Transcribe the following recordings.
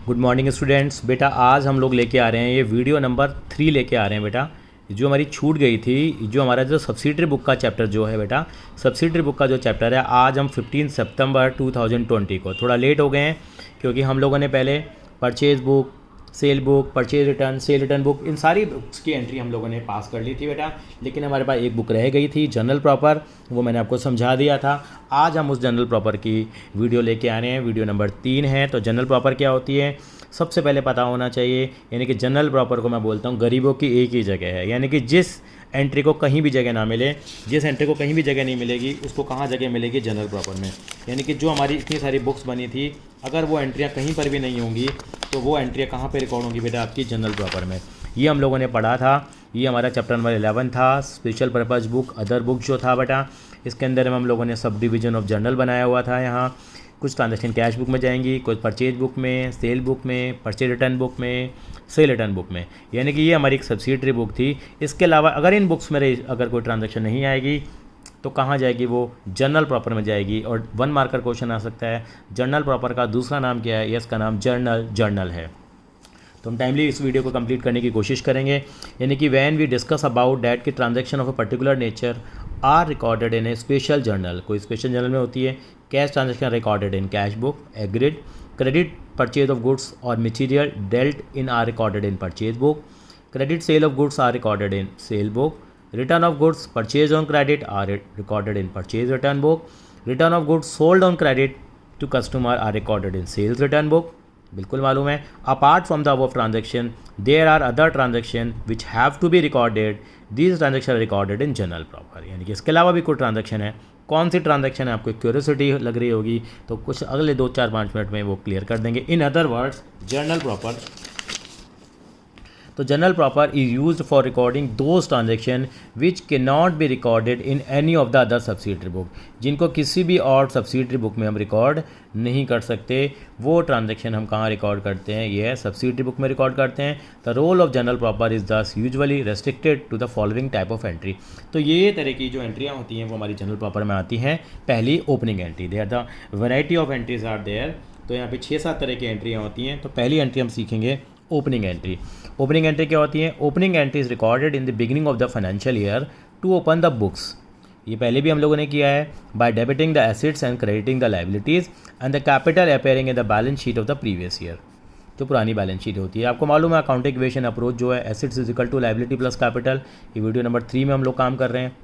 Good morning students. बेटा आज हम लोग लेके आ रहे हैं ये वीडियो नंबर 3 लेके आ रहे हैं बेटा। जो हमारी छूट गई थी, जो हमारा जो सब्सिडरी बुक का चैप्टर जो है बेटा, सब्सिडरी बुक का जो चैप्टर है, आज हम 15 सितंबर 2020 को थोड़ा लेट हो गए हैं क्योंकि हम लोगों ने पहले purchase book, sale book, purchase return, sale return book, इन सारी बुक्स की एंट्री हम लोगों ने पास कर ली थी बेटा। लेकिन हमारे पास एक बुक रह गई थी, जनरल प्रॉपर, वो मैंने आपको समझा दिया था। आज हम उस जनरल प्रॉपर की वीडियो लेके आ रहे हैं, वीडियो नंबर 3 है। तो जनरल प्रॉपर क्या होती है सबसे पहले पता होना चाहिए। यानी कि जनरल प्रॉपर को मैं बोलता हूँ गरीबों की एक ही जगह है। यानी कि जिस एंट्री को कहीं भी जगह ना मिले, जिस एंट्री को कहीं भी जगह नहीं मिलेगी, उसको कहाँ जगह मिलेगी? जनरल प्रॉपर में। यानी कि जो हमारी इतनी सारी बुक्स बनी थी, अगर वो एंट्रियाँ कहीं पर भी नहीं होंगी तो वो एंट्रियाँ कहाँ पे रिकॉर्ड होंगी बेटा? आपकी जनरल प्रॉपर में। ये हम लोगों ने पढ़ा था। ये हमारा चैप्टर नंबर 11 था, special purpose book, other book जो था बेटा। इसके अंदर हम लोगों ने सब डिवीज़न ऑफ जनरल बनाया हुआ था। यहाँ कुछ ट्रांजैक्शन कैश बुक में जाएंगी, कुछ परचेज बुक में, सेल बुक में, परचेज रिटर्न बुक में, सेल रिटर्न बुक में। यानी कि ये हमारी एक सब्सिडरी बुक थी। इसके अलावा अगर इन बुक्स में अगर कोई ट्रांजैक्शन नहीं आएगी तो कहाँ जाएगी? वो जनरल प्रॉपर में जाएगी। और 1 मार्कर क्वेश्चन आ सकता है, जनरल प्रॉपर का दूसरा नाम क्या है? इसका नाम जर्नल है। तो हम टाइमली इस वीडियो को कंप्लीट करने की कोशिश करेंगे। यानी कि when we discuss about that की transaction of a particular nature are recorded in a special journal, कोई स्पेशल जर्नल में होती है। Cash transaction recorded in cash book, agreed. Credit purchase of goods और material dealt in are recorded in purchase book. Credit sale of goods are recorded in sale book. Return of goods purchase on credit are recorded in purchase return book. Return of goods sold on credit to customer are recorded in sales return book. बिल्कुल मालूम है। Apart from the above transaction there are other transaction which have to be recorded, these transaction recorded in journal proper. यानी कि इसके अलावा भी कोई transaction है। कौन सी ट्रांजैक्शन है आपको क्यूरियोसिटी लग रही होगी, तो कुछ अगले 2-4-5 मिनट में वो क्लियर कर देंगे। In other words journal proper, तो journal proper is used for recording those transaction which के not be recorded in any of the other subsidiary book, जिनको किसी भी और सब्सिडरी बुक में हम रिकॉर्ड नहीं कर सकते। वो ट्रांजैक्शन हम कहाँ रिकॉर्ड करते हैं? ये सब्सिडरी बुक में रिकॉर्ड करते हैं। The role of journal proper is thus usually restricted to the following type of entry. तो ये तरह की जो एंट्रियाँ होती हैं वो हमारी जनरल प्रॉपर में आती हैं। पहली opening entry, there the variety of entries are there. तो यहाँ पे 6-7 तरह की एंट्रियाँ होती हैं। तो पहली एंट्री हम सीखेंगे ओपनिंग एंट्री। ओपनिंग एंट्री क्या होती है? Opening entry is recorded in the beginning of the financial year to open the books. ये पहले भी हम लोगों ने किया है। By debiting the assets and crediting the liabilities and the capital appearing in the balance sheet of the previous year, जो पुरानी बैलेंस शीट होती है। आपको मालूम है अकाउंटिंग इक्वेशन अप्रोच जो है, assets is equal to liability plus capital. ये वीडियो नंबर 3 में हम लोग काम कर रहे हैं।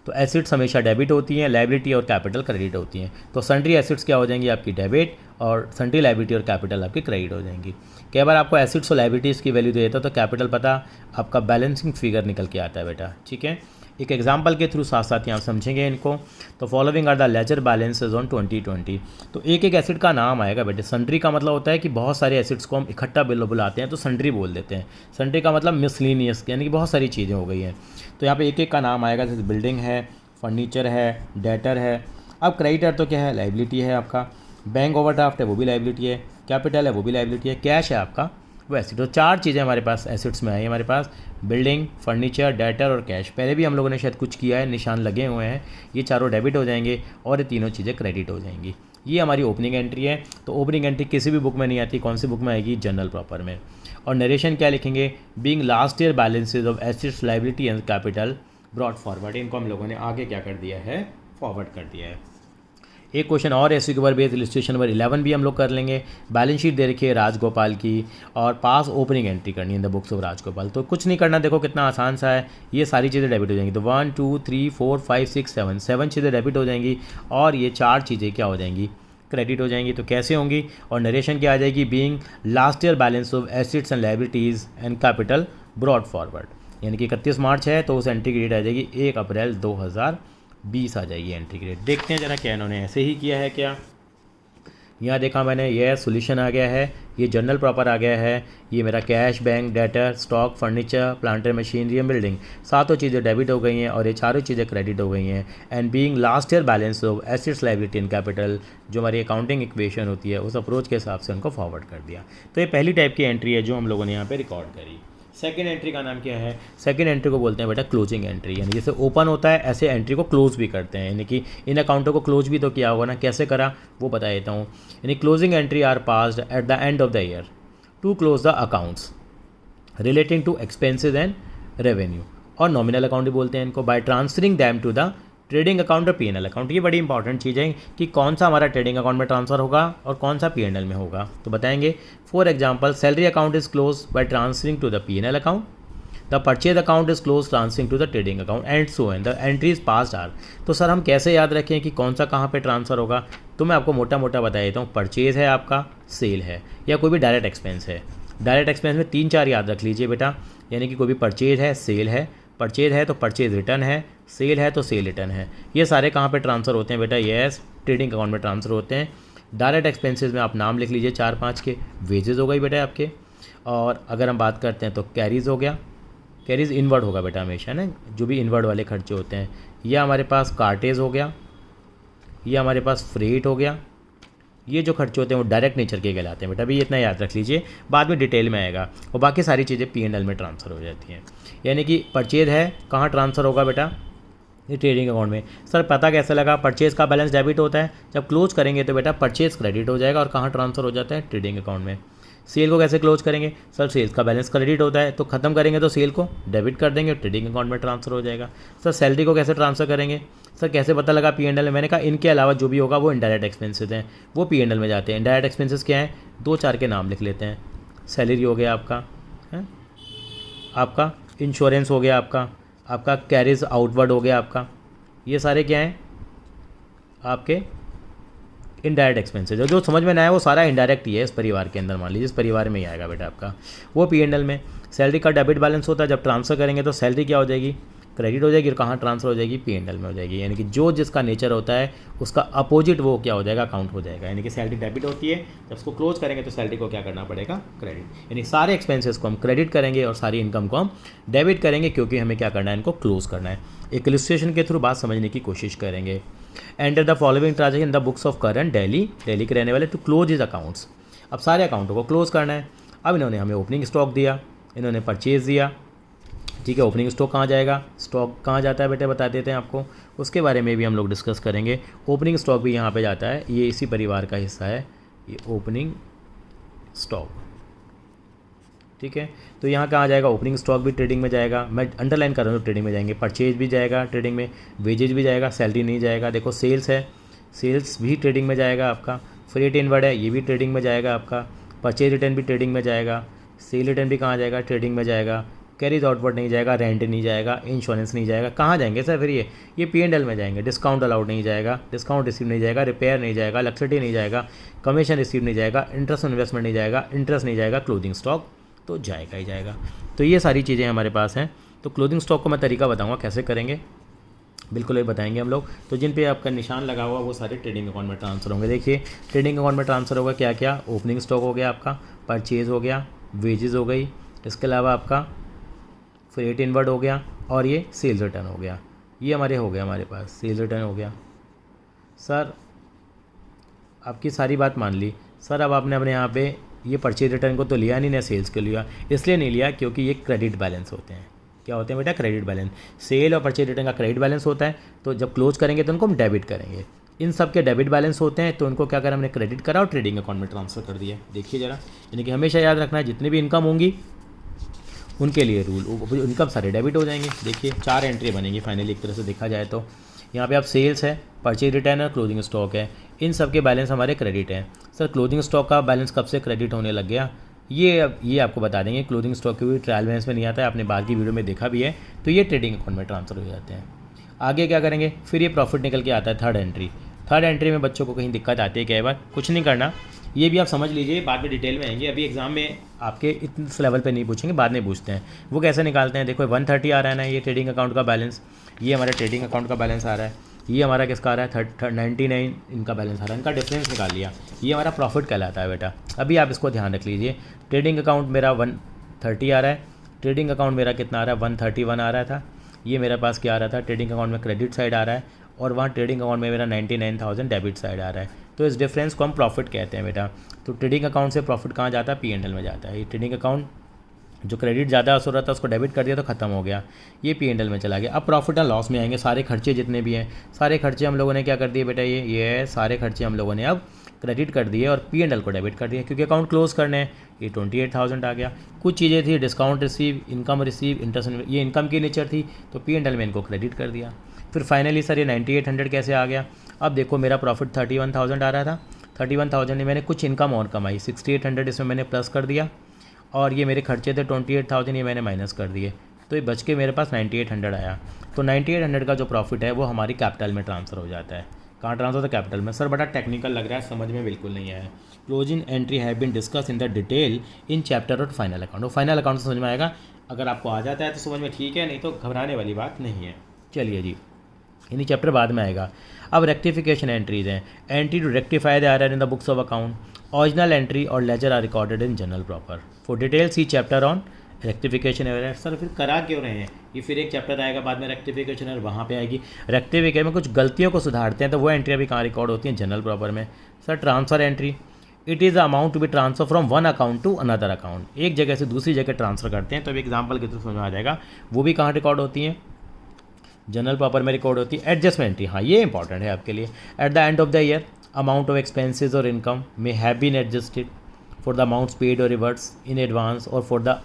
तो एसेट्स हमेशा डेबिट होती हैं, लाइबिलिटी और कैपिटल क्रेडिट होती हैं। तो सन्ड्री एसेट्स क्या हो जाएंगी? आपकी डेबिट, और सन्ड्री लाइबिलिटी और कैपिटल आपकी क्रेडिट हो जाएंगी। कई बार आपको एसेट्स और लाइबिलिटीज़ की वैल्यू दे देता है तो कैपिटल पता आपका बैलेंसिंग फिगर निकल के आता है बेटा। ठीक है, एक एग्जांपल के थ्रू साथ साथ यहाँ समझेंगे इनको। तो following are the ledger balances on 2020। तो एक एक एसेट का नाम आएगा बेटे। सन्ड्री का मतलब होता है कि बहुत सारे एसेट्स को हम इकट्ठा बुलाते हैं तो सन्ड्री बोल देते हैं। सन्ड्री का मतलब मिसलिनियस, यानी कि बहुत सारी चीज़ें हो गई हैं। तो यहाँ पे एक एक का नाम आएगा, जैसे बिल्डिंग है, फर्नीचर है, डेटर है। अब क्रेडिटर तो क्या है? लाइबिलिटी है आपका। बैंक ओवरड्राफ्ट है, वो भी लाइबिलिटी है। कैपिटल है, वो भी लाइबिलिटी है। कैश है आपका, वो एसेट। तो 4 चीज़ें हमारे पास एसेट्स में आई हमारे पास, बिल्डिंग, फर्नीचर, डेटर और कैश। पहले भी हम लोगों ने शायद कुछ किया है, निशान लगे हुए हैं। ये चारों डेबिट हो जाएंगे और ये तीनों चीज़ें क्रेडिट हो जाएंगी। ये हमारी ओपनिंग एंट्री है। तो ओपनिंग एंट्री किसी भी बुक में नहीं आती। कौन सी बुक में आएगी? जनरल प्रॉपर में। और नरेशन क्या लिखेंगे? Being last year balances of assets, liability and capital brought forward. इनको हम लोगों ने आगे क्या कर दिया है? फॉरवर्ड कर दिया है। एक क्वेश्चन और ऐसे के ऊपर बेस्ड इलस्ट्रेशन नंबर 11 भी हम लोग कर लेंगे। बैलेंस शीट दे रखी है राजगोपाल की, और पास ओपनिंग एंट्री करनी है in the books of Rajgopal. तो कुछ नहीं करना, देखो कितना आसान सा है। ये सारी चीज़ें डेबिट हो जाएंगी। तो 1 2 3 4 5 6 7 चीज़ें डेबिट हो जाएंगी और ये 4 चीज़ें क्या हो जाएंगी? क्रेडिट हो जाएंगी। तो कैसे होंगी? और नरेशन क्या आ जाएगी? Being last year balance of assets and liabilities and capital brought forward. यानी कि 31 मार्च है तो उस एंट्री की डेट आ जाएगी 1 अप्रैल 2020 आ जाएगी एंट्री की डेट। देखते हैं जरा क्या इन्होंने ऐसे ही किया है क्या। यहाँ देखा मैंने, यह सोल्यूशन आ गया है, ये जनरल प्रॉपर आ गया है, ये मेरा cash, bank, debtor, stock, furniture, planter, machinery and building, 7 चीज़ें डेबिट हो गई हैं और ये 4 चीज़ें क्रेडिट हो गई हैं। And being last year balance of assets, liability and capital, जो हमारी अकाउंटिंग इक्वेशन होती है उस अप्रोच के हिसाब से उनको फॉरवर्ड कर दिया। तो ये पहली टाइप की एंट्री है जो हम लोगों ने यहाँ पर रिकॉर्ड करी। सेकंड एंट्री का नाम क्या है? सेकंड एंट्री को बोलते हैं बेटा क्लोजिंग एंट्री, यानी जैसे ओपन होता है ऐसे एंट्री को क्लोज भी करते हैं, यानी कि इन अकाउंटों को क्लोज भी तो किया होगा ना, कैसे करा वो बता देता हूँ। यानी closing entry are passed at the end of the year to close the accounts relating to expenses and revenue, और नॉमिनल अकाउंट भी बोलते हैं इनको, by transferring them to the trading account और पीएनएल अकाउंट। ये बड़ी इंपॉर्टेंट चीज़ है कि कौन सा हमारा ट्रेडिंग अकाउंट में ट्रांसफर होगा और कौन सा पीएनएल में होगा, तो बताएंगे। For example, salary account is close by transferring to the PNL account, the purchase account is close transferring to the trading account and so and the entries passed are. तो sir हम कैसे याद रखें कि कौन सा कहाँ पे ट्रांसफ़र होगा? तो मैं आपको मोटा मोटा बता देता हूँ। परचेज है आपका, सेल है, या कोई भी डायरेक्ट एक्सपेंस है। डायरेक्ट एक्सपेंस में 3-4 याद रख लीजिए बेटा, यानी कि कोई भी परचेज है, सेल है, परचेज है तो परचेज रिटर्न है, सेल है तो सेल रिटर्न है। ये सारे कहाँ पे ट्रांसफ़र होते हैं बेटा? यस, ट्रेडिंग अकाउंट में ट्रांसफ़र होते हैं। डायरेक्ट एक्सपेंसेस में आप नाम लिख लीजिए 4-5 के। वेजेस हो गई बेटा आपके, और अगर हम बात करते हैं तो कैरीज हो गया, कैरीज इनवर्ड होगा बेटा हमेशा ना, जो भी इनवर्ड वाले खर्चे होते हैं। यह हमारे पास कार्टेज हो गया, ये हमारे पास फ्रेट हो गया। ये जो खर्चे होते हैं वो डायरेक्ट नेचर के कहलाते हैं बेटा, अभी इतना याद रख लीजिए, बाद में डिटेल में आएगा। और बाकी सारी चीज़ें पीएनएल में ट्रांसफ़र हो जाती हैं। यानी कि परचेज है, कहाँ ट्रांसफ़र होगा बेटा? ये ट्रेडिंग अकाउंट में। सर पता कैसे लगा? परचेज़ का बैलेंस डेबिट होता है, जब क्लोज करेंगे तो बेटा परचेज़ क्रेडिट हो जाएगा, और कहाँ ट्रांसफ़र हो जाता है? ट्रेडिंग अकाउंट में। सेल को कैसे क्लोज करेंगे? सर सेल्स का बैलेंस क्रेडिट होता है, तो ख़त्म करेंगे तो सेल को डेबिट कर देंगे, ट्रेडिंग अकाउंट में ट्रांसफ़र हो जाएगा। सर सैलरी को कैसे ट्रांसफ़र करेंगे? सर कैसे पता लगा पीएनएल में? मैंने कहा इनके अलावा जो भी होगा वो इनडायरेक्ट एक्सपेंसेस हैं, वो पीएनएल में जाते हैं। इनडायरेक्ट एक्सपेंसेस क्या हैं? 2-4 के नाम लिख लेते हैं। सैलरी हो गया आपका, है आपका इंश्योरेंस हो गया आपका कैरिज आउटवर्ड हो गया आपका। ये सारे क्या हैं? आपके इनडायरेक्ट एक्सपेंसेस। जो समझ में ना आया वो सारा इनडायरेक्ट ही है इस परिवार के अंदर। मान लीजिए इस परिवार में ही आएगा बेटा आपका, वो पीएनएल में। सैलरी का डेबिट बैलेंस होता है, जब ट्रांसफ़र करेंगे तो सैलरी क्या हो जाएगी? क्रेडिट हो जाएगी, और कहाँ ट्रांसफ़र हो जाएगी? पीएनएल में हो जाएगी। यानी कि जो जिसका नेचर होता है उसका अपोजिट वो क्या हो जाएगा? अकाउंट हो जाएगा। यानी कि सैलरी डेबिट होती है, जब उसको क्लोज करेंगे तो सैलरी को क्या करना पड़ेगा? क्रेडिट। यानी सारे एक्सपेंसेस को हम क्रेडिट करेंगे और सारी इनकम को हम डेबिट करेंगे, क्योंकि हमें क्या करना है? इनको क्लोज करना है। एक इलस्ट्रेशन के थ्रू बात समझने की कोशिश करेंगे। Enter the following transaction the books of current daily के रहने वाले टू क्लोज हिज अकाउंट्स। अब सारे अकाउंटों को क्लोज करना है। अब इन्होंने हमें ओपनिंग स्टॉक दिया, इन्होंने परचेज दिया, ठीक है। ओपनिंग स्टॉक कहाँ जाएगा? स्टॉक कहाँ जाता है बेटे? बता देते हैं आपको, उसके बारे में भी हम लोग डिस्कस करेंगे। ओपनिंग स्टॉक भी यहाँ पे जाता है, ये इसी परिवार का हिस्सा है, ये ओपनिंग स्टॉक, ठीक है। तो यहाँ कहाँ जाएगा? ओपनिंग स्टॉक भी ट्रेडिंग में जाएगा। मैं अंडरलाइन कर रहा हूँ, ट्रेडिंग में जाएंगे। परचेज भी जाएगा ट्रेडिंग में, वेजेज भी जाएगा, सैलरी नहीं जाएगा। देखो सेल्स है, सेल्स भी ट्रेडिंग में जाएगा आपका। फ्रेट इनवर्ड है, ये भी ट्रेडिंग में जाएगा आपका। परचेज रिटर्न भी ट्रेडिंग में जाएगा। सेल रिटर्न भी कहाँ जाएगा? ट्रेडिंग में जाएगा। कैरीज आउटवर्ड नहीं जाएगा, रेंट नहीं जाएगा, इंश्योरेंस नहीं जाएगा। कहाँ जाएंगे सर फिर? ये पीएनएल में जाएंगे। डिस्काउंट अलाउड नहीं जाएगा, डिस्काउंट रिसीव नहीं जाएगा, रिपेयर नहीं जाएगा, लक्सटी नहीं जाएगा, कमीशन रिसीव नहीं जाएगा, इंटरेस्ट इन्वेस्टमेंट नहीं जाएगा, इंटरेस्ट नहीं जाएगा, क्लोजिंग स्टॉक तो जाएगा ही जाएगा। तो ये सारी चीज़ें हमारे पास हैं। तो क्लोजिंग स्टॉक को मैं तरीका बताऊँगा कैसे करेंगे, बिल्कुल ये बताएंगे हम लोग। तो जिन पे आपका निशान लगा हुआ वो सारे ट्रेडिंग अकाउंट में ट्रांसफ़र होंगे। देखिए ट्रेडिंग अकाउंट में ट्रांसफ़र होगा क्या क्या? ओपनिंग स्टॉक हो गया आपका, परचेज़ हो गया, वेजेस हो गई, इसके अलावा आपका फ्रेट इनवर्ड हो गया, और ये सेल्स रिटर्न हो गया। ये हमारे हो गया, हमारे पास सेल्स रिटर्न हो गया। सर आपकी सारी बात मान ली सर, अब आपने अपने यहाँ पे ये परचेज रिटर्न को तो लिया नहीं ना, सेल्स को लिया। इसलिए नहीं लिया क्योंकि ये क्रेडिट बैलेंस होते हैं। क्या होते हैं बेटा? Credit balance. सेल और परचेज रिटर्न का क्रेडिट बैलेंस होता है, तो जब क्लोज करेंगे तो उनको हम डेबिट करेंगे। इन सब के डेबिट बैलेंस होते हैं, तो उनको क्या करा? हमने क्रेडिट करा और ट्रेडिंग अकाउंट में ट्रांसफ़र कर दिया। देखिए ज़रा, यानी कि हमेशा याद रखना है जितनी भी इनकम होंगी उनके लिए रूल, इनकम सारे डेबिट हो जाएंगे। देखिए 4 एंट्री बनेंगी फाइनली एक तरह से देखा जाए तो। यहाँ पे आप सेल्स है, परचेज रिटर्न है, क्लोजिंग स्टॉक है, इन सब के बैलेंस हमारे क्रेडिट हैं। सर क्लोजिंग स्टॉक का बैलेंस कब से क्रेडिट होने लग गया? ये आपको बता देंगे। क्लोजिंग स्टॉक की ट्रायल बैलेंस में नहीं आता है, आपने बाद की वीडियो में देखा भी है। तो ये ट्रेडिंग अकाउंट में ट्रांसफ़र हो जाते हैं। आगे क्या करेंगे? फिर ये प्रॉफिट निकल के आता है थर्ड एंट्री। थर्ड एंट्री में बच्चों को कहीं दिक्कत आती है क्या? बार कुछ नहीं करना, ये भी आप समझ लीजिए, बाद में डिटेल में आएंगे। अभी एग्जाम में आपके इस लेवल पे नहीं पूछेंगे, बाद में पूछते हैं। वो कैसे निकालते हैं? देखो 130 आ रहा है ना, ये ट्रेडिंग अकाउंट का बैलेंस, ये हमारा ट्रेडिंग अकाउंट का बैलेंस आ रहा है, ये हमारा किसका आ रहा है? 99 इनका बैलेंस आ रहा है, इनका डिफरेंस निकाल लिया, ये हमारा प्रॉफिट कहलाता है बेटा। अभी आप इसको ध्यान रख लीजिए। ट्रेडिंग अकाउंट मेरा 130 आ रहा है, ट्रेडिंग अकाउंट मेरा कितना आ रहा है? 131 आ रहा था। ये मेरे पास क्या आ रहा था? ट्रेडिंग अकाउंट में क्रेडिट साइड आ रहा है, और वहाँ ट्रेडिंग अकाउंट में मेरा 99,000 डेबिट साइड आ रहा है। तो इस डिफरेंस को हम प्रॉफिट कहते हैं बेटा। तो ट्रेडिंग अकाउंट से प्रॉफिट कहाँ जाता है? पीएनएल में जाता है। ये ट्रेडिंग अकाउंट जो क्रेडिट ज़्यादा हो रहा था उसको डेबिट कर दिया तो ख़त्म हो गया, ये P&L में चला गया। अब प्रॉफिट एंड लॉस में आएंगे, सारे खर्चे जितने भी हैं, सारे खर्चे हम लोगों ने क्या कर दिए बेटा, ये है सारे खर्चे हम लोगों ने अब क्रेडिट कर दिए और P&L को डेबिट कर दिया, क्योंकि अकाउंट क्लोज करने हैं। ये 28,000 आ गया। कुछ चीज़ें थी, discount receive, income receive, interest, ये इनकम की नेचर थी, तो P&L में इनको क्रेडिट कर दिया। फिर फाइनली सर ये 9800 कैसे आ गया। अब देखो मेरा प्रॉफिट 31,000 आ रहा था, 31,000 में मैंने कुछ इनकम और कमाई, 6800 इसमें मैंने प्लस कर दिया, और ये मेरे खर्चे थे 28,000, ये मैंने माइनस कर दिए, तो ये बच के मेरे पास 9800 आया। तो 9800 का जो प्रॉफिट है वो हमारी कैपिटल में ट्रांसफ़र हो जाता है। कहाँ ट्रांसफर होता है, कैपिटल में। सर बड़ा टेक्निकल लग रहा है, समझ में बिल्कुल नहीं आया। Closing entry have been discuss in the detail in chapter और फाइनल अकाउंट। वो फाइनल अकाउंट से समझ में आएगा, अगर आपको आ जाता है तो समझ में ठीक है, नहीं तो घबराने वाली बात नहीं है। चलिए जी, यानी चैप्टर बाद में आएगा। अब रेक्टिफिकेशन एंट्रीज हैं, entry to rectify the error in the books of account, original entry और ledger are recorded in journal proper. For detail see chapter on rectification error. Sir फिर करा क्यों रहे हैं, ये फिर एक चैप्टर आएगा बाद में रेक्टिफिकेशन एरर, वहाँ पे आएगी। रेक्टिफिकेशन में कुछ गलतियों को सुधारते हैं, तो वो एंट्री अभी कहाँ रिकॉर्ड होती हैं, जनरल प्रॉपर में। Sir transfer entry, it is the amount to be transfer from one account to another account. एक जगह से दूसरी जगह ट्रांसफ़र करते हैं, तो अभी एग्जाम्पल के थ्रू समझ में आ जाएगा, वो भी कहाँ रिकॉर्ड होती हैं, जनरल प्रॉपर में रिकॉर्ड होती है। एडजस्टमेंट एंट्री, हाँ ये इंपॉर्टेंट है आपके लिए। At the end of the year amount of expenses और income may have been adjusted for the amounts paid और रिवर्ट्स इन एडवांस और for the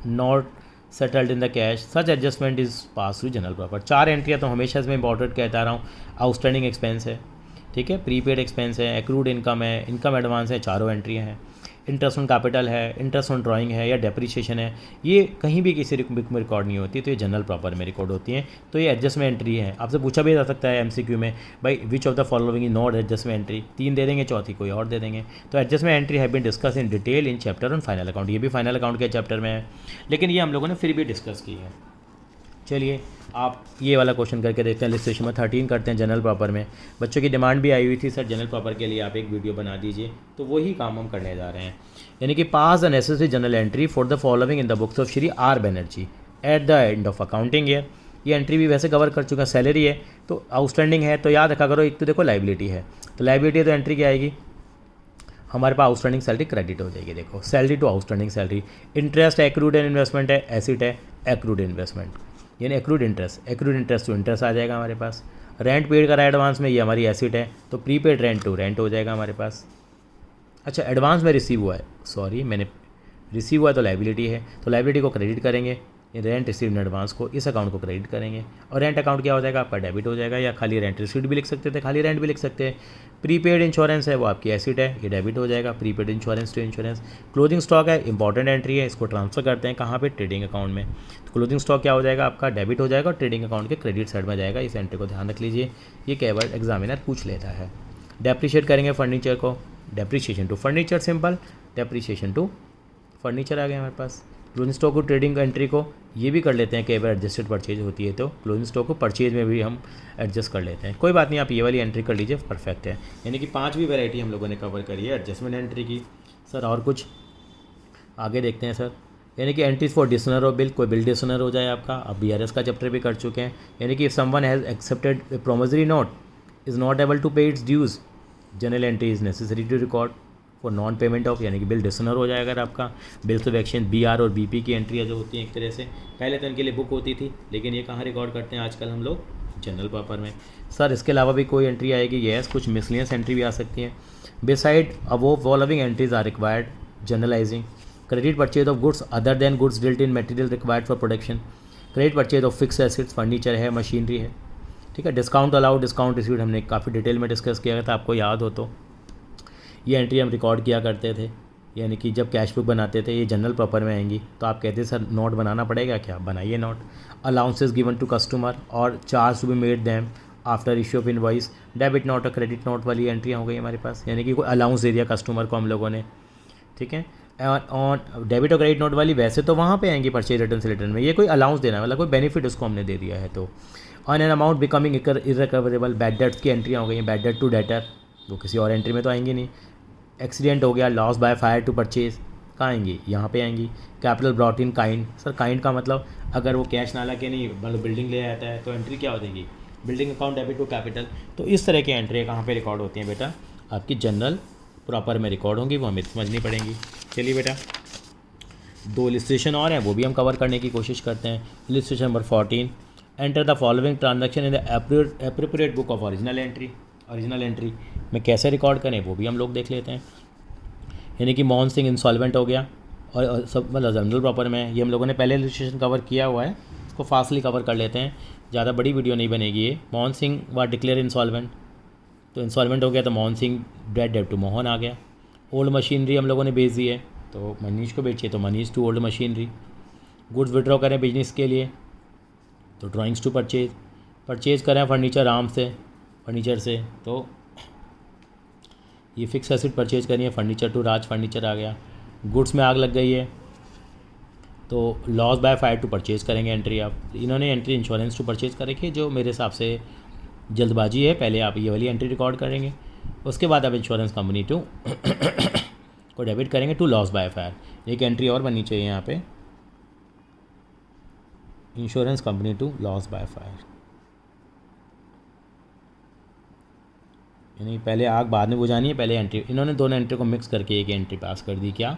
not settled in the cash, such adjustment is pass through journal proper. 4 एंट्रियाँ तो हमेशा इसमें important कहता रहा हूँ। आउटस्टैंडिंग एक्सपेंस है, ठीक है, प्रीपेड एक्सपेंस है, एक्रूड इनकम है, इनकम एडवांस है, चारों एंट्रियाँ हैं। इंटरेस्ट ऑन कैपिटल है, इंटरेस्ट ऑन ड्राइंग है या डेप्रिसिएशन है, ये कहीं भी किसी बुक में रिकॉर्ड नहीं होती, तो ये जनरल प्रॉपर में रिकॉर्ड होती हैं। तो ये एडजस्टमेंट एंट्री है। आपसे पूछा भी जा सकता है MCQ में, भाई which of the following is not adjustment entry, 3 दे देंगे, चौथी कोई और दे देंगे। तो adjustment entry have been discuss in detail in chapter on final account. ये भी फाइनल अकाउंट के चैप्टर में है, लेकिन ये हम लोगों ने फिर भी डिस्कस की है। चलिए आप ये वाला क्वेश्चन करके देखते हैं। लिस्ट नंबर 13 करते हैं जनरल प्रॉपर में। बच्चों की डिमांड भी आई हुई थी, सर जनरल प्रॉपर के लिए आप एक वीडियो बना दीजिए, तो वही काम हम करने जा रहे हैं। यानी कि pass the necessary journal entry for the following in the books of Shri R Banerjee at the end of accounting year. ये एंट्री भी वैसे कवर कर चुका है। सैलरी है तो आउटस्टैंडिंग है, तो याद रखा करो, एक तो देखो लाइबिलिटी है, तो लाइबिलिटी है तो एंट्री क्या आएगी, हमारे पास आउटस्टैंडिंग सैलरी क्रेडिट हो जाएगी। देखो salary to outstanding salary. Interest है, एक्रूड इन्वेस्टमेंट है, एसिड है, एक्रूड इन्वेस्टमेंट, यानी एक्रूड इंटरेस्ट टू इंटरेस्ट आ जाएगा हमारे पास। रेंट पेड करा एडवांस में, ये हमारी एसिड है, तो प्रीपेड रेंट टू रेंट हो जाएगा हमारे पास। अच्छा एडवांस में रिसीव हुआ है, सॉरी मैंने रिसीव हुआ है तो लाइबिलिटी है, तो लाइबिलिटी को क्रेडिट करेंगे, रेंट रिसीव इन एडवांस को, इस अकाउंट को क्रेडिट करेंगे। और रेंट अकाउंट क्या हो जाएगा आपका, डेबिट हो जाएगा, या खाली रेंट रिसीव्ड भी लिख सकते थे, खाली रेंट भी लिख सकते हैं। प्रीपेड इंश्योरेंस है वो आपकी एसिड है, ये डेबिट हो जाएगा, prepaid insurance to insurance. Closing stock है, इंपॉर्टेंट एंट्री है, इसको ट्रांसफर करते हैं कहाँ पे, ट्रेडिंग अकाउंट में। तो क्लोजिंग स्टॉक क्या हो जाएगा आपका, डेबिट हो जाएगा और ट्रेडिंग अकाउंट के क्रेडिट साइड में जाएगा। इस एंट्री को ध्यान रख लीजिए, ये केवल एग्जामिनर पूछ लेता है। डेप्रिशिएट करेंगे फर्नीचर को, depreciation to furniture, simple depreciation to furniture आ गया हमारे पास। क्लोजिंग स्टॉक को ट्रेडिंग एंट्री को ये भी कर लेते हैं, कई बार एडजस्टेड परचेज होती है तो क्लोजिंग स्टॉक को परचेज में भी हम एडजस्ट कर लेते हैं। कोई बात नहीं, आप ये वाली एंट्री कर लीजिए, परफेक्ट है। यानी कि 5वीं वैरायटी हम लोगों ने कवर करी है एडजस्टमेंट एंट्री की। सर और कुछ आगे देखते हैं सर। यानी कि एंट्रीज फॉर डिसनर ऑफ बिल, कोई बिल डिसनर हो जाए आपका, आप BRS का चैप्टर भी कर चुके हैं। यानी कि if someone has accepted a promissory note is not able to pay its dues, journal entry is necessary to record for non payment of, यानी कि बिल डिसनर हो जाएगा अगर आपका। बिल्स ऑफ एक्सचेंज BR और BP की एंट्रियाँ जो होती हैं एक तरह से, पहले तो इनके लिए बुक होती थी, लेकिन ये कहाँ रिकॉर्ड करते हैं आजकल हम लोग, जनरल पेपर में। सर इसके अलावा भी कोई एंट्री आएगी, येस, कुछ मिसलिनियस एंट्री भी आ सकती हैं। Beside above following entries are required, journalising credit purchase of goods other than goods dealt in material required for production, credit purchase of fix assets, furniture है, मशीनरी है, ठीक है। डिस्काउंट अलाउड, डिस्काउंट रिसीव्ड हमने काफ़ी detail में discuss किया था, आपको याद हो तो। ये एंट्री हम रिकॉर्ड किया करते थे, यानी कि जब कैश बुक बनाते थे, ये जनरल प्रॉपर में आएंगी, तो आप कहते सर नोट बनाना पड़ेगा क्या, बनाइए note. Allowances given to customer और charge to be made them after issue of invoice, debit note और क्रेडिट नोट वाली एंट्रियाँ हो गई हमारे पास, यानी कि कोई अलाउंस दे दिया कस्टमर को हम लोगों ने, ठीक है। ऑन डेबिट और क्रेडिट नोट वाली वैसे तो वहाँ पे आएंगी परचेज रिटर्न से रिटर्न में, ये कोई अलाउंस देना मतलब कोई बेनिफिट उसको हमने दे दिया है। तो on an amount becoming irrecoverable, bad debts की एंट्रियाँ हो गई हैं, बैड डेट टू डेटर, वो किसी और एंट्री में तो आएंगी नहीं। एक्सीडेंट हो गया, loss by fire to purchase, कहाँ आएंगी, यहाँ पे आएंगी। Capital brought in kind, sir kind का मतलब अगर वो कैश ना ला के नहीं मतलब बिल्डिंग ले आता है तो एंट्री क्या हो जाएगी, building account debit to capital. तो इस तरह की एंट्री कहाँ पे रिकॉर्ड होती हैं बेटा, आपकी जनरल प्रॉपर में रिकॉर्ड होंगी, वो हमें समझनी पड़ेंगी। चलिए बेटा 2 इलिस्ट्रेशन और हैं, वो भी हम कवर करने की कोशिश करते हैं। Illustration number 14, enter the following transaction in the appropriate book of original entry. Original entry में कैसे रिकॉर्ड करें वो भी हम लोग देख लेते हैं। यानी कि मोहन सिंह इंसॉल्वेंट हो गया और सब मतलब जनरल प्रॉपर में, ये हम लोगों ने पहले इलिस्ट्रेशन कवर किया हुआ है, इसको फास्टली कवर कर लेते हैं, ज़्यादा बड़ी वीडियो नहीं बनेगी ये। Mohan Singh was declare insolvent, तो इंसॉल्वेंट हो गया तो मोहन सिंह डेट टू मोहन आ गया। ओल्ड मशीनरी हम लोगों ने बेच दी है, तो मनीष को बेचिए तो Manish to old machinery. Goods withdraw करें बिजनेस के लिए तो ड्राइंग्स टू परचेज। परचेज करें फर्नीचर राम से, फर्नीचर से, तो ये फिक्स एसेट परचेज करिए, फर्नीचर टू राज फर्नीचर आ गया। गुड्स में आग लग गई है तो loss by fire to purchase करेंगे एंट्री आप। इन्होंने एंट्री इंश्योरेंस टू परचेज कर रखी है, जो मेरे हिसाब से जल्दबाजी है। पहले आप ये वाली एंट्री रिकॉर्ड करेंगे, उसके बाद आप इंश्योरेंस कंपनी टू को डेबिट करेंगे टू लॉस बाय फायर। एक एंट्री और बननी चाहिए यहाँ पे, insurance company to loss by fire, यानी पहले आग बाद में बुझानी है, पहले एंट्री। इन्होंने दोनों एंट्री को मिक्स करके एक एंट्री पास कर दी। क्या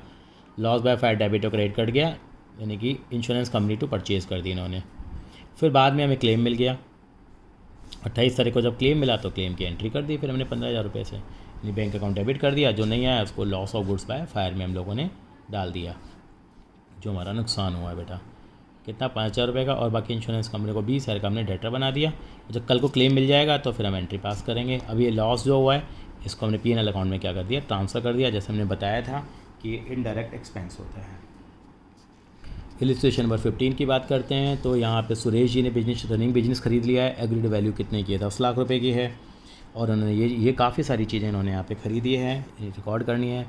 लॉस बाय फायर डेबिट और क्रेडिट कट गया, यानी कि इंश्योरेंस कंपनी टू परचेज कर दी इन्होंने। फिर बाद में हमें क्लेम मिल गया, 28 तारीख को जब क्लेम मिला तो क्लेम की एंट्री कर दी फिर हमने 15,000 रुपये से, यानी बैंक अकाउंट डेबिट कर दिया। जो नहीं आया उसको loss of goods by fire में हम लोगों ने डाल दिया, जो हमारा नुकसान हुआ है बेटा कितना 5,000 रुपये का, और बाकी इंश्योरेंस कंपनी को 20,000 का हमने डेटर बना दिया। जब कल को क्लेम मिल जाएगा तो फिर हम एंट्री पास करेंगे। अब ये लॉस जो हुआ है इसको हमने P&L अकाउंट में क्या कर दिया, ट्रांसफ़र कर दिया, जैसे हमने बताया था कि इनडायरेक्ट एक्सपेंस होता है। इलिस्ट्रेशन नंबर 15 की बात करते हैं तो यहाँ पे सुरेश जी ने रनिंग बिजनेस खरीद लिया है। एग्रीड वैल्यू कितने की है, 10 लाख रुपए की है, और उन्होंने ये काफ़ी सारी चीज़ें इन्होंने यहाँ पे ख़रीदी है, रिकॉर्ड करनी है।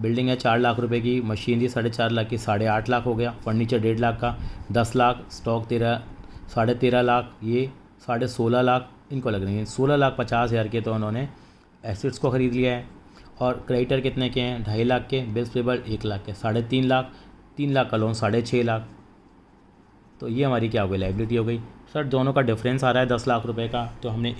बिल्डिंग है 4 लाख रुपए की, मशीनरी 4.5 लाख की, 8.5 लाख हो गया। फर्नीचर 1.5 लाख का, 10 लाख, स्टॉक 13.5 लाख, ये 16.5 लाख इनको लग रही है। 16,50,000 के तो उन्होंने एसेट्स को ख़रीद लिया है। और क्रेडिटर कितने के हैं, 2.5 लाख के, बिल्स पेबल 1 लाख के, 3.5 लाख, 3 लाख का लोन 6.5 लाख। तो ये हमारी क्या हो गई, लाइबिलिटी हो गई। सर दोनों का डिफरेंस आ रहा है 10 लाख रुपए का, तो हमने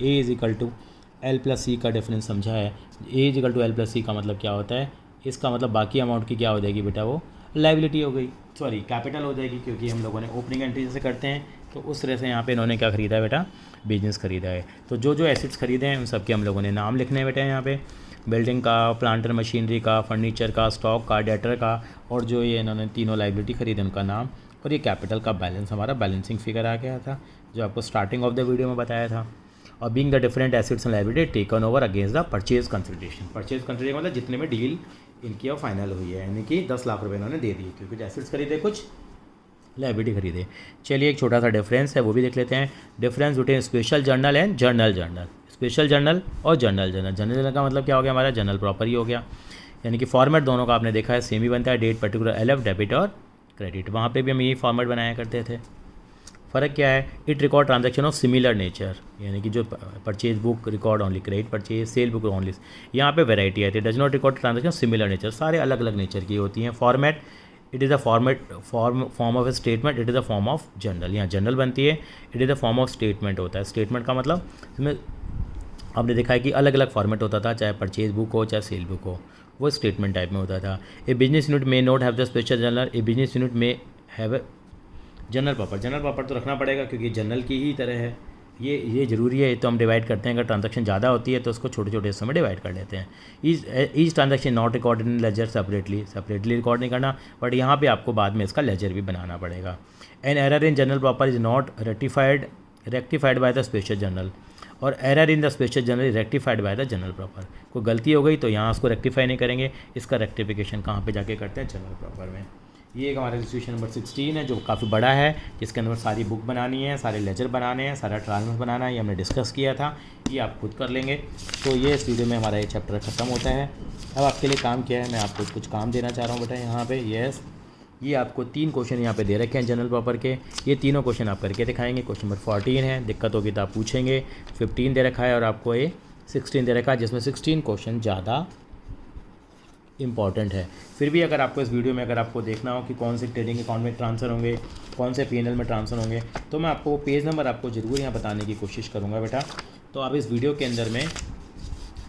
A=L+C का डिफरेंस समझा है। A=L+C का मतलब क्या होता है, इसका मतलब बाकी अमाउंट की क्या हो जाएगी बेटा, वो लाइबिलिटी हो गई, सॉरी कैपिटल हो जाएगी, क्योंकि हम लोगों ने ओपनिंग एंट्री जैसे करते हैं तो उस तरह से यहाँ पे इन्होंने क्या ख़रीदा है बेटा, बिजनेस ख़रीदा है। तो जो जो एसेट्स खरीदे हैं उन सब के हम लोगों ने नाम लिखने हैं बेटा यहाँ पे, बिल्डिंग का, प्लांटर मशीनरी का, फर्नीचर का, स्टॉक का, डेटर का, और जो ये इन्होंने तीनों लाइबिलिटी खरीदे उनका नाम, और ये कैपिटल का बैलेंस हमारा बैलेंसिंग फिगर आ गया था जो आपको स्टार्टिंग ऑफ द वीडियो में बताया था। और being the different assets and liability taken over against the purchase consideration. Purchase consideration मतलब जितने में डील इनकी और फाइनल हुई है, यानी कि 10 लाख रुपए इन्होंने दे दिए, क्योंकि कुछ एसेट्स खरीदे कुछ लाइबिलिटी खरीदे। चलिए एक छोटा सा डिफरेंस है वो भी देख लेते हैं। Difference between special journal and journal journal. Special journal और जर्नल जर्नल। जर्नल जर्नल का मतलब क्या हो गया, हमारा जर्नल प्रॉपर ही हो गया, यानी कि फॉर्मेट दोनों का आपने देखा है सेम ही बनता है, डेट पर्टिकुलर LF डेबिट और क्रेडिट। वहाँ पे भी हम यही फॉर्मेट बनाया करते थे। फ़र्क क्या है, it record transaction of similar nature, यानी कि जो purchase book record only credit purchase, cell book only, यहाँ पे वैरायटी आती है। Does not record transaction similar nature, सारे अलग अलग नेचर की होती हैं। Format, it is a form of A statement, it is a form of journal. यहाँ जर्नल बनती है, it is a form of statement होता है। स्टेटमेंट का मतलब इसमें आपने देखा है कि अलग अलग फॉर्मेट होता था, चाहे परचेज बुक हो चाहे सेल बुक हो, वो स्टेटमेंट टाइप में होता था। A business unit may not have the special journal, a business unit may have journal proper. Journal proper तो रखना पड़ेगा क्योंकि जनरल की ही तरह है, ये ज़रूरी है। तो हम डिवाइड करते हैं, अगर ट्रांजैक्शन ज़्यादा होती है तो उसको छोटे छोटे हिस्सों में डिवाइड कर लेते हैं। Each transaction not recorded in ledger separately record नहीं करना, बट यहाँ पे आपको बाद में इसका लेजर भी बनाना पड़ेगा। An error in journal proper is not rectified by the special journal, और error in the special journal is rectified by the journal proper. कोई गलती हो गई तो यहाँ उसको रेक्टिफाई नहीं करेंगे, इसका रेक्टिफिकेशन कहाँ पे जाके करते हैं, जनरल प्रॉपर में। ये एक हमारा रजिस्ट्रेशन नंबर 16 है जो काफ़ी बड़ा है, जिसके अंदर सारी बुक बनानी है, सारे लेजर बनाने हैं, सारा ट्रांसफर बनाना है, ये हमने डिस्कस किया था, ये आप खुद कर लेंगे। तो ये इस वीडियो में हमारा ये चैप्टर ख़त्म होता है। अब आपके लिए काम क्या है, मैं आपको कुछ काम देना चाह रहा हूँ बेटा यहाँ पे। यस, ये आपको 3 क्वेश्चन यहाँ पे दे रखे हैं जनरल प्रॉपर के, ये तीनों क्वेश्चन आप करके दिखाएंगे। क्वेश्चन नंबर 14 है, दिक्कत होगी तो आप पूछेंगे। 15 दे रखा है और आपको ये 16 दे रखा है, जिसमें 16 क्वेश्चन ज़्यादा इंपॉर्टेंट है। फिर भी अगर आपको इस वीडियो में अगर आपको देखना हो कि कौन से ट्रेडिंग अकाउंट में ट्रांसफ़र होंगे, कौन से P&L में ट्रांसफ़र होंगे, तो मैं आपको पेज नंबर आपको ज़रूर यहाँ बताने की कोशिश करूँगा बेटा। तो आप इस वीडियो के अंदर में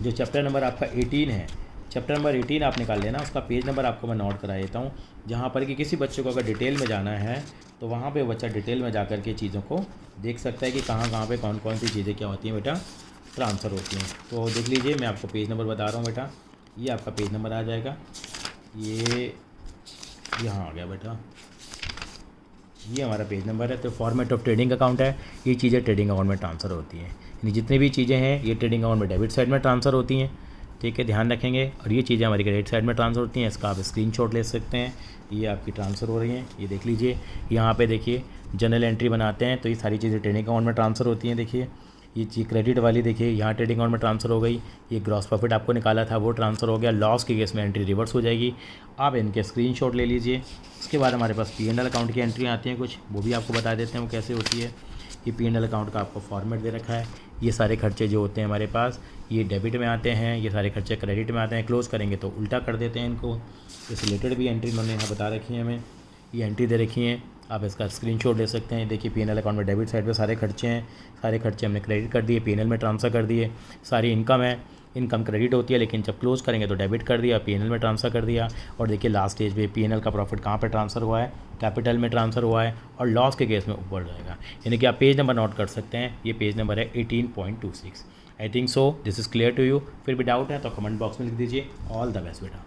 जो चैप्टर नंबर आपका 18 है, चैप्टर नंबर 18 आप निकाल लेना, उसका पेज नंबर आपको मैं नोट करा देता हूँ, जहाँ पर कि किसी बच्चे को अगर डिटेल में जाना है तो वहाँ पे बच्चा डिटेल में जा कर के चीज़ों को देख सकता है कि कहाँ कहाँ पे कौन कौन सी चीज़ें क्या होती हैं बेटा ट्रांसफ़र होती हैं। तो देख लीजिए, मैं आपको पेज नंबर बता रहा हूँ बेटा, ये आपका पेज नंबर आ जाएगा, ये यहाँ आ गया बेटा, ये हमारा पेज नंबर है। तो फॉर्मेट ऑफ ट्रेडिंग अकाउंट है, ये चीज़ें ट्रेडिंग अकाउंट में ट्रांसफ़र होती हैं, यानी जितनी भी चीज़ें हैं ये ट्रेडिंग अकाउंट में डेबिट साइड में ट्रांसफ़र होती हैं, ठीक है, ध्यान रखेंगे। और ये चीज़ें हमारी क्रेडिट साइड में ट्रांसफ़र होती हैं, इसका आप स्क्रीनशॉट ले सकते हैं, ये आपकी ट्रांसफ़र हो रही हैं, ये देख लीजिए। यहाँ पे देखिए जनरल एंट्री बनाते हैं तो ये सारी चीज़ें ट्रेडिंग अकाउंट में ट्रांसफ़र होती हैं। देखिए ये चीज़ क्रेडिट वाली, देखिए यहाँ ट्रेडिंग अकाउंट में ट्रांसफ़र हो गई, ये ग्रॉस प्रॉफिट आपको निकाला था वो ट्रांसफ़र हो गया, लॉस के केस में एंट्री रिवर्स हो जाएगी। आप इनके स्क्रीनशॉट ले लीजिए। उसके बाद हमारे पास P&L अकाउंट की एंट्री आती हैं कुछ, वो भी आपको बता देते हैं वो कैसे होती है। ये P&L अकाउंट का आपको फॉर्मेट दे रखा है, ये सारे खर्चे जो होते हैं हमारे पास ये डेबिट में आते हैं, ये सारे खर्चे क्रेडिट में आते हैं, क्लोज करेंगे तो उल्टा कर देते हैं इनको। इस रिलेटेड भी एंट्री उन्होंने यहाँ बता रखी है, हमें ये एंट्री दे रखी है, आप इसका स्क्रीनशॉट ले सकते हैं। देखिए P&L अकाउंट में डेबिट साइड पे सारे खर्चे हैं, सारे खर्चे हमने क्रेडिट कर दिए, P&L में ट्रांसफ़र कर दिए। सारी इनकम है, इनकम क्रेडिट होती है, लेकिन जब क्लोज करेंगे तो डेबिट कर दिया, P&L में ट्रांसफ़र कर दिया। और देखिए लास्ट स्टेज पे P&L का प्रॉफिट कहाँ पे ट्रांसफ़र हुआ है, कैपिटल में ट्रांसफ़र हुआ है, और लॉस के केस में ऊपर जाएगा। यानी कि आप पेज नंबर नोट कर सकते हैं, ये पेज नंबर है 18.26। I think so this is clear to you. फिर भी डाउट है तो कमेंट बॉक्स में लिख दीजिए। ऑल द बेस्ट बेटा।